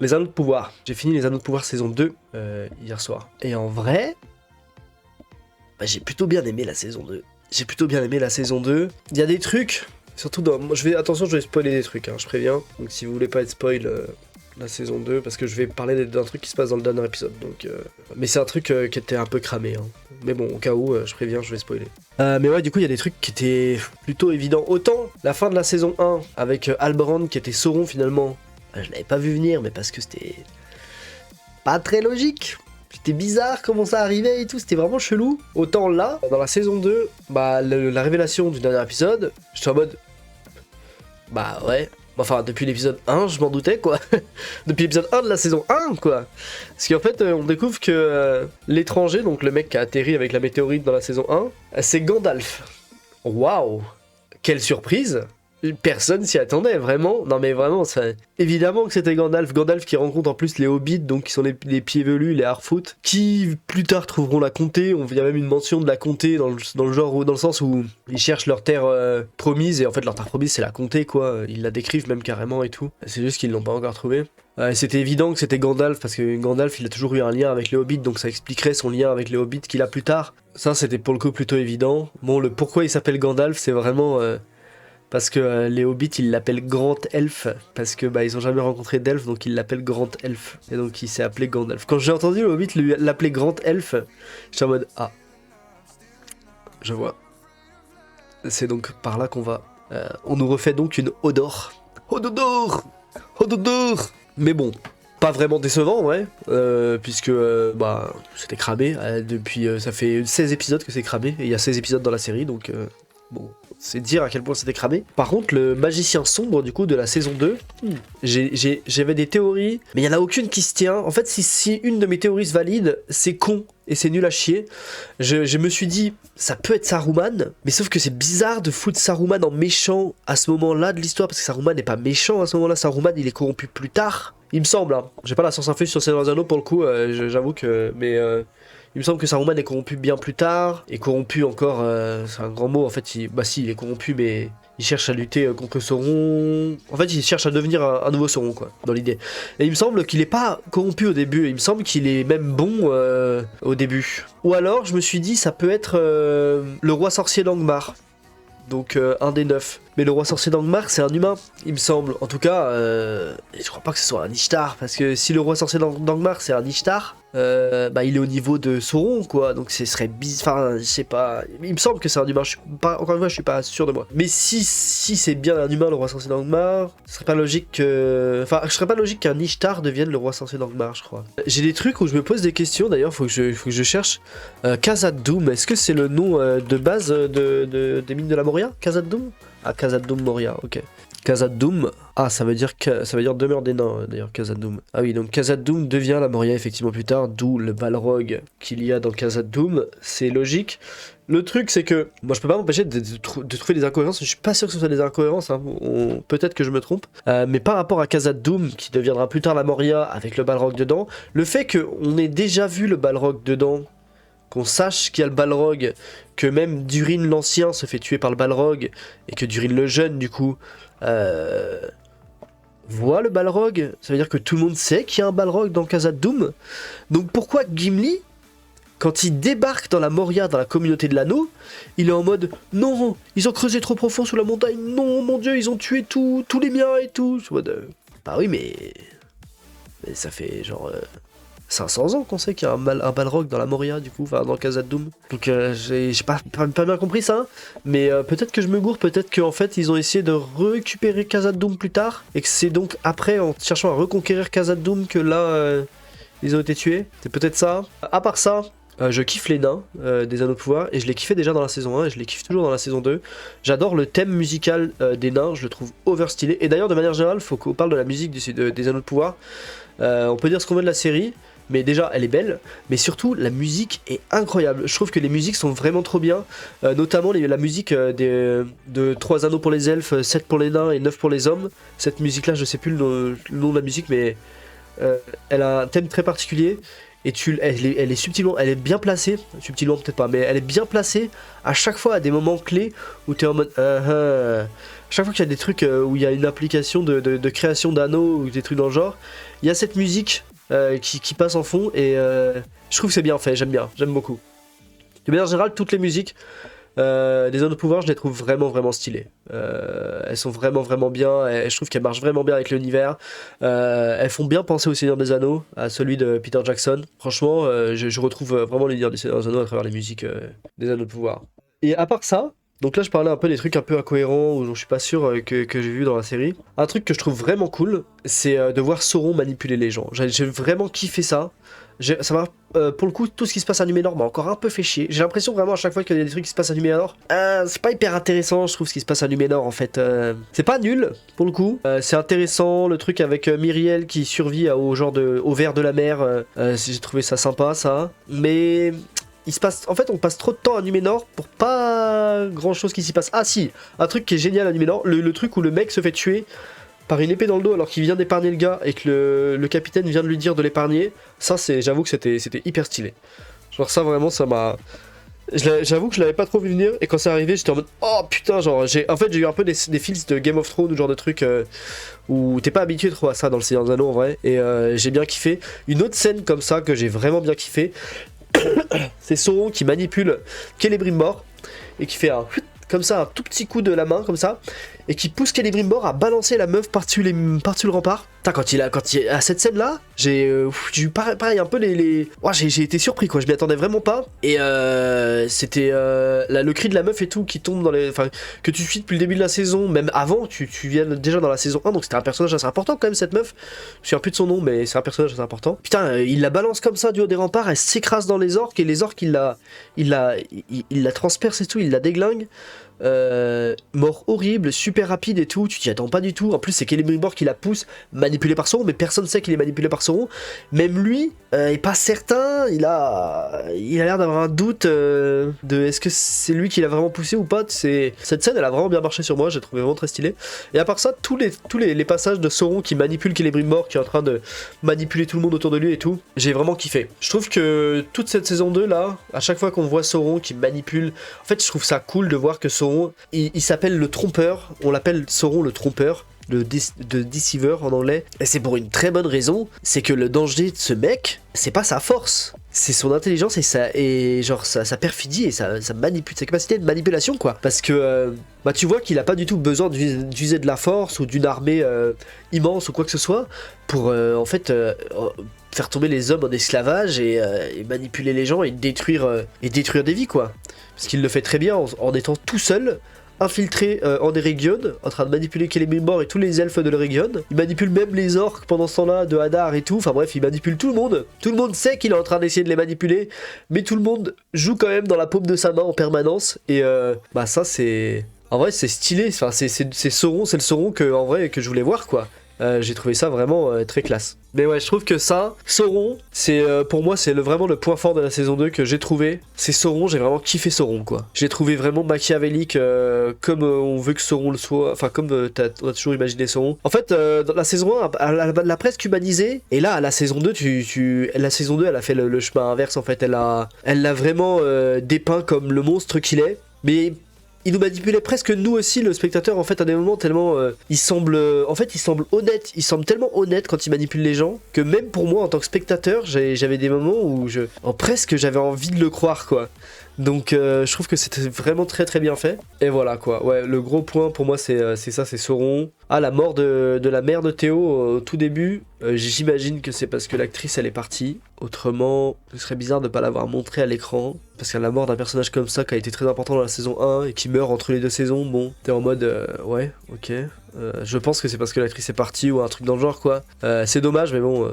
Les Anneaux de Pouvoir. J'ai fini les Anneaux de Pouvoir saison 2 hier soir. Et en vrai, bah, j'ai plutôt bien aimé la saison 2. J'ai plutôt bien aimé la saison 2. Il y a des trucs, surtout dans... Attention, je vais spoiler des trucs, hein, je préviens. Donc si vous voulez pas être spoil la saison 2, parce que je vais parler d'un truc qui se passe dans le dernier épisode. Donc, mais c'est un truc qui était un peu cramé. Hein. Mais bon, au cas où, je préviens, je vais spoiler. Mais ouais, du coup, il y a des trucs qui étaient plutôt évidents. Autant la fin de la saison 1, avec Halbrand qui était Sauron finalement, je l'avais pas vu venir, mais parce que c'était pas très logique. C'était bizarre comment ça arrivait et tout, c'était vraiment chelou. Autant là, dans la saison 2, bah la révélation du dernier épisode, j'étais en mode... Bah ouais, enfin depuis l'épisode 1, je m'en doutais quoi. Depuis l'épisode 1 de la saison 1 quoi. Parce qu'en fait, on découvre que l'étranger, donc le mec qui a atterri avec la météorite dans la saison 1, c'est Gandalf. Waouh, quelle surprise! Personne s'y attendait, vraiment. Non mais vraiment, ça... évidemment que c'était Gandalf. Gandalf qui rencontre en plus les Hobbits, donc qui sont les pieds velus, les Harfoot, qui plus tard trouveront la comté. Il y a même une mention de la comté dans le genre, dans le sens où ils cherchent leur terre promise, et en fait leur terre promise c'est la comté quoi. Ils la décrivent même carrément et tout. C'est juste qu'ils l'ont pas encore trouvé. C'était évident que c'était Gandalf, parce que Gandalf il a toujours eu un lien avec les Hobbits, donc ça expliquerait son lien avec les Hobbits qu'il a plus tard. Ça c'était pour le coup plutôt évident. Bon, le pourquoi il s'appelle Gandalf, c'est vraiment... parce que les Hobbits, ils l'appellent Grand Elfe, parce que bah ils ont jamais rencontré d'elfe, donc ils l'appellent Grand Elfe, et donc il s'est appelé Gandalf. Quand j'ai entendu le Hobbit l'appeler Grand Elfe, j'étais en mode ah, je vois. C'est donc par là qu'on va. On nous refait donc une Hodor. Hodor, Hodor. Mais bon, pas vraiment décevant, ouais, puisque bah c'était cramé depuis. Ça fait 16 épisodes que c'est cramé, et il y a 16 épisodes dans la série, donc bon. C'est dire à quel point c'était cramé. Par contre, le magicien sombre, du coup, de la saison 2, j'avais des théories, mais il n'y en a aucune qui se tient. En fait, si une de mes théories se valide, c'est con et c'est nul à chier. Je me suis dit, ça peut être Saruman, mais sauf que c'est bizarre de foutre Saruman en méchant à ce moment-là de l'histoire, parce que Saruman n'est pas méchant à ce moment-là. Saruman, il est corrompu plus tard. Il me semble, hein. J'ai pas la science infuse sur Seigneur des Anneaux pour le coup, j'avoue que... Mais... il me semble que Saruman est corrompu bien plus tard, et corrompu encore, c'est un grand mot, en fait, il est corrompu, mais il cherche à lutter contre Sauron, en fait il cherche à devenir un nouveau Sauron, quoi, dans l'idée. Et il me semble qu'il est pas corrompu au début, il me semble qu'il est même bon au début. Ou alors, je me suis dit, ça peut être le roi sorcier d'Angmar. Donc un des 9. Mais le roi sorcier d'Angmar, c'est un humain, il me semble. En tout cas, je crois pas que ce soit un Ishtar, parce que si le roi sorcier d'Angmar, c'est un Ishtar, bah il est au niveau de Sauron, quoi. Donc ce serait bizarre. Enfin, je sais pas. Il me semble que c'est un humain. Encore une fois, je suis pas sûr de moi. Mais si c'est bien un humain, le roi sorcier d'Angmar, ce serait pas logique que. Enfin, je serais pas logique qu'un Ishtar devienne le roi sorcier d'Angmar, je crois. J'ai des trucs où je me pose des questions. D'ailleurs, faut que je cherche. Khazad-dûm, est-ce que c'est le nom de base des mines de la Moria? Khazad-dûm? Ah, Khazad-dûm Moria, ok. Khazad-dûm, ah ça veut dire demeure des nains d'ailleurs, Khazad-dûm. Ah oui, donc Khazad-dûm devient la Moria effectivement plus tard, d'où le Balrog qu'il y a dans Khazad-dûm, c'est logique. Le truc c'est que, moi je peux pas m'empêcher de trouver des incohérences, je suis pas sûr que ce soit des incohérences, hein. Peut-être que je me trompe, mais par rapport à Khazad-dûm qui deviendra plus tard la Moria avec le Balrog dedans, le fait qu'on ait déjà vu le Balrog dedans, qu'on sache qu'il y a le Balrog, que même Durin l'ancien se fait tuer par le Balrog, et que Durin le jeune, du coup, voit le Balrog, ça veut dire que tout le monde sait qu'il y a un Balrog dans Khazad-dûm. Donc pourquoi Gimli, quand il débarque dans la Moria, dans la communauté de l'anneau, il est en mode « Non, ils ont creusé trop profond sous la montagne, non, mon dieu, ils ont tué tous les miens et tout !» Je suis en mode bah oui, mais ça fait genre... 500 ans qu'on sait qu'il y a un Balrog dans la Moria, du coup, enfin dans Khazad-dûm. Donc j'ai pas bien compris ça, mais peut-être que je me gourre, peut-être qu'en fait ils ont essayé de récupérer Khazad-dûm plus tard, et que c'est donc après, en cherchant à reconquérir Khazad-dûm, que là, ils ont été tués. C'est peut-être ça. À part ça, je kiffe les nains des Anneaux de Pouvoir, et je les kiffais déjà dans la saison 1, et je les kiffe toujours dans la saison 2. J'adore le thème musical des nains, je le trouve overstylé. Et d'ailleurs, de manière générale, faut qu'on parle de la musique des Anneaux de Pouvoir. On peut dire ce qu'on veut de la série, mais déjà elle est belle, mais surtout la musique est incroyable. Je trouve que les musiques sont vraiment trop bien, notamment la musique de 3 anneaux pour les elfes, 7 pour les nains et 9 pour les hommes. Cette musique là, je sais plus le nom de la musique, mais elle a un thème très particulier, et elle est subtilement, elle est bien placée, subtilement peut-être pas, mais elle est bien placée à chaque fois à des moments clés où tu es en mode chaque fois qu'il y a des trucs où il y a une application de création d'anneaux ou des trucs dans le genre, il y a cette musique qui passe en fond et je trouve que c'est bien fait, j'aime beaucoup. De manière générale, toutes les musiques des Anneaux de Pouvoir, je les trouve vraiment stylées. Elles sont vraiment bien, et je trouve qu'elles marchent vraiment bien avec l'univers. Elles font bien penser au Seigneur des Anneaux, à celui de Peter Jackson. Franchement, je retrouve vraiment l'univers du Seigneur des Anneaux à travers les musiques des Anneaux de Pouvoir. Et à part ça, donc là je parlais un peu des trucs un peu incohérents ou dont je suis pas sûr que j'ai vu dans la série. Un truc que je trouve vraiment cool, c'est de voir Sauron manipuler les gens. J'ai vraiment kiffé ça. Ça m'a, pour le coup, tout ce qui se passe à Numénor m'a encore un peu fait chier. J'ai l'impression vraiment à chaque fois qu'il y a des trucs qui se passent à Numénor, c'est pas hyper intéressant, je trouve, ce qui se passe à Numénor en fait. C'est pas nul, pour le coup. C'est intéressant, le truc avec Myriel qui survit au ver de la mer. J'ai trouvé ça sympa, ça. Mais en fait, on passe trop de temps à Numénor pour pas grand chose qui s'y passe. Ah si, un truc qui est génial à Numénor, le truc où le mec se fait tuer par une épée dans le dos alors qu'il vient d'épargner le gars et que le capitaine vient de lui dire de l'épargner. Ça, j'avoue que c'était hyper stylé. Genre ça vraiment, ça m'a... J'avoue que je l'avais pas trop vu venir et quand c'est arrivé j'étais en mode oh putain, genre en fait j'ai eu un peu des feels de Game of Thrones ou genre de trucs où t'es pas habitué trop à ça dans le Seigneur des Anneaux en vrai, et j'ai bien kiffé. Une autre scène comme ça que j'ai vraiment bien kiffé, c'est Sauron qui manipule Celebrimbor et qui fait comme ça un tout petit coup de la main comme ça et qui pousse Celebrimbor à balancer la meuf par-dessus le rempart. Putain, quand il a cette scène là, j'ai eu pareil un peu oh, j'ai été surpris quoi, je m'y attendais vraiment pas. Et c'était le cri de la meuf et tout qui tombe enfin que tu suis depuis le début de la saison, même avant, tu viens déjà dans la saison 1, donc c'était un personnage assez important quand même cette meuf. Je me souviens plus de son nom mais c'est un personnage assez important. Putain, il la balance comme ça du haut des remparts, elle s'écrase dans les orques et les orques il la transperce et tout, il la déglingue. Mort horrible, super rapide et tout, tu t'y attends pas du tout. En plus c'est Celebrimbor qui la pousse, manipulé par Sauron, mais personne sait qu'il est manipulé par Sauron. Même lui est pas certain, il a l'air d'avoir un doute de est-ce que c'est lui qui l'a vraiment poussé ou pas. Cette scène elle a vraiment bien marché sur moi, j'ai trouvé vraiment très stylé. Et à part ça, tous les passages de Sauron qui manipule Celebrimbor, qui est en train de manipuler tout le monde autour de lui et tout, j'ai vraiment kiffé. Je trouve que toute cette saison 2 là, à chaque fois qu'on voit Sauron qui manipule, en fait je trouve ça cool de voir que Sauron il s'appelle le trompeur, on l'appelle Sauron le trompeur, de Deceiver en anglais, et c'est pour une très bonne raison, c'est que le danger de ce mec, c'est pas sa force, c'est son intelligence et sa perfidie et sa capacité de manipulation quoi, parce que tu vois qu'il a pas du tout besoin d'user de la force ou d'une armée immense ou quoi que ce soit pour en fait faire tomber les hommes en esclavage et manipuler les gens et détruire des vies quoi. Parce qu'il le fait très bien en étant tout seul, infiltré en Eregion, en train de manipuler Celebrimbor et tous les elfes de l'Eregion. Il manipule même les orques pendant ce temps-là, de Hadar et tout. Enfin bref, il manipule tout le monde. Tout le monde sait qu'il est en train d'essayer de les manipuler, mais tout le monde joue quand même dans la paume de sa main en permanence. Et ça c'est... En vrai c'est stylé, enfin, c'est Sauron, c'est le Sauron que je voulais voir quoi. J'ai trouvé ça vraiment très classe. Mais ouais, je trouve que ça, Sauron, c'est pour moi c'est vraiment le point fort de la saison 2 que j'ai trouvé. C'est Sauron, j'ai vraiment kiffé Sauron quoi. J'ai trouvé vraiment machiavélique comme on veut que Sauron le soit, enfin comme on a toujours imaginé Sauron. En fait, dans la saison 1, elle l'a presque humanisé, et là à la saison 2, la saison 2 elle a fait le chemin inverse en fait. Elle l'a vraiment dépeint comme le monstre qu'il est, mais il nous manipulait presque nous aussi, le spectateur, en fait, à des moments tellement... il semble honnête, il semble tellement honnête quand il manipule les gens, que même pour moi, en tant que spectateur, j'avais des moments où presque j'avais envie de le croire, quoi. Donc je trouve que c'était vraiment très bien fait. Et voilà quoi, ouais, le gros point pour moi c'est ça, c'est Sauron. Ah, la mort de la mère de Théo au tout début, j'imagine que c'est parce que l'actrice elle est partie. Autrement, ce serait bizarre de ne pas l'avoir montré à l'écran. Parce qu'à la mort d'un personnage comme ça qui a été très important dans la saison 1 et qui meurt entre les deux saisons, bon, t'es en mode ouais, ok. Je pense que c'est parce que l'actrice est partie ou un truc dans le genre quoi. C'est dommage mais bon,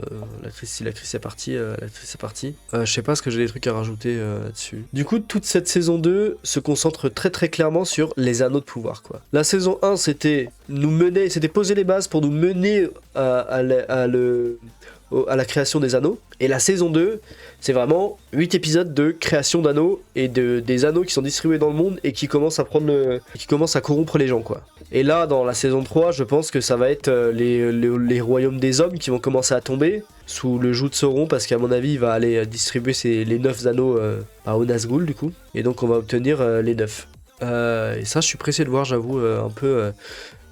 si l'actrice est partie, l'actrice est partie. Je sais pas, ce que j'ai des trucs à rajouter là-dessus. Du coup, toute cette saison 2 se concentre très clairement sur les anneaux de pouvoir quoi. La saison 1 c'était nous mener, c'était poser les bases pour nous mener à la création des anneaux. Et la saison 2, c'est vraiment 8 épisodes de création d'anneaux et des anneaux qui sont distribués dans le monde et qui commencent à corrompre les gens, quoi. Et là, dans la saison 3, je pense que ça va être les royaumes des hommes qui vont commencer à tomber sous le joug de Sauron, parce qu'à mon avis, il va aller distribuer les 9 anneaux au Nazgûl, du coup. Et donc, on va obtenir les 9. Et ça, je suis pressé de voir, j'avoue, un peu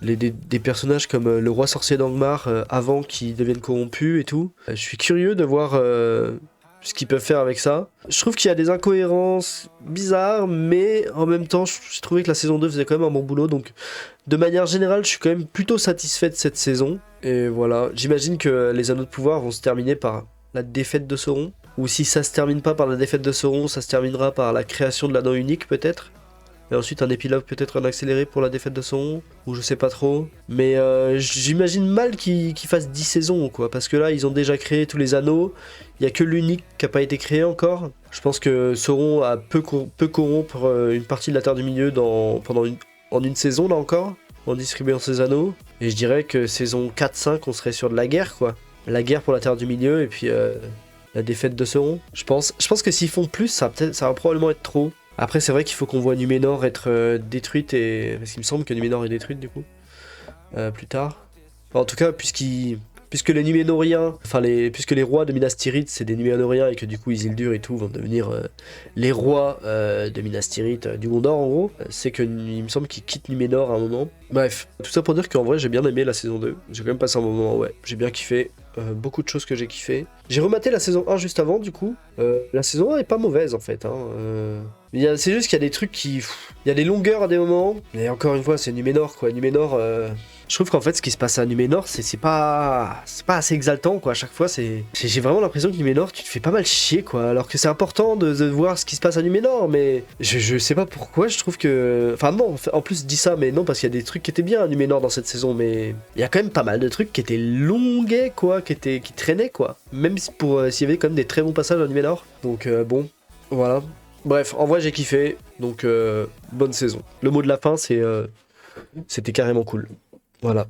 des personnages comme le roi sorcier d'Angmar avant qu'ils deviennent corrompus et tout. Je suis curieux de voir ce qu'ils peuvent faire avec ça. Je trouve qu'il y a des incohérences bizarres, mais en même temps, j'ai trouvé que la saison 2 faisait quand même un bon boulot. Donc, de manière générale, je suis quand même plutôt satisfait de cette saison. Et voilà, j'imagine que les anneaux de pouvoir vont se terminer par la défaite de Sauron. Ou si ça se termine pas par la défaite de Sauron, ça se terminera par la création de l'anneau unique peut-être. Et ensuite un épilogue peut-être en accéléré pour la défaite de Sauron, ou je sais pas trop. Mais j'imagine mal qu'ils fassent 10 saisons, quoi, parce que là ils ont déjà créé tous les anneaux, il y a que l'unique qui a pas été créé encore. Je pense que Sauron peut corrompre une partie de la Terre du Milieu en une saison là encore, en distribuant ses anneaux. Et je dirais que saison 4-5 on serait sur de la guerre, quoi. La guerre pour la Terre du Milieu et puis la défaite de Sauron. Je pense que s'ils font plus, ça va probablement être trop. Après, c'est vrai qu'il faut qu'on voit Numénor être détruite, parce qu'il me semble que Numénor est détruite du coup, plus tard. Enfin, en tout cas, puisque les Numénoriens, puisque les rois de Minas Tirith, c'est des Numénoriens et que du coup Isildur et tout vont devenir les rois de Minas Tirith, du Gondor en gros, c'est que il me semble qu'ils quittent Numénor à un moment. Bref, tout ça pour dire qu'en vrai, j'ai bien aimé la saison 2. J'ai quand même passé un moment, ouais, j'ai bien kiffé. Beaucoup de choses que j'ai kiffé. J'ai rematé la saison 1 juste avant, du coup. La saison 1 est pas mauvaise en fait. C'est juste qu'il y a des trucs qui. Il y a des longueurs à des moments. Mais encore une fois, c'est Numénor, quoi. Numénor. Je trouve qu'en fait, ce qui se passe à Numénor, c'est pas assez exaltant, quoi. À chaque fois, j'ai vraiment l'impression que Numénor, tu te fais pas mal chier, quoi. Alors que c'est important de voir ce qui se passe à Numénor, mais je sais pas pourquoi. Je trouve que. Enfin, non, en plus, je dis ça, mais non, parce qu'il y a des trucs qui étaient bien à Numénor dans cette saison, mais il y a quand même pas mal de trucs qui étaient longuets, quoi, qui traînaient, quoi. Même s'il y avait quand même des très bons passages à Numénor. Donc, bon, voilà. Bref, en vrai, j'ai kiffé. Donc, bonne saison. Le mot de la fin, c'était carrément cool. Voilà.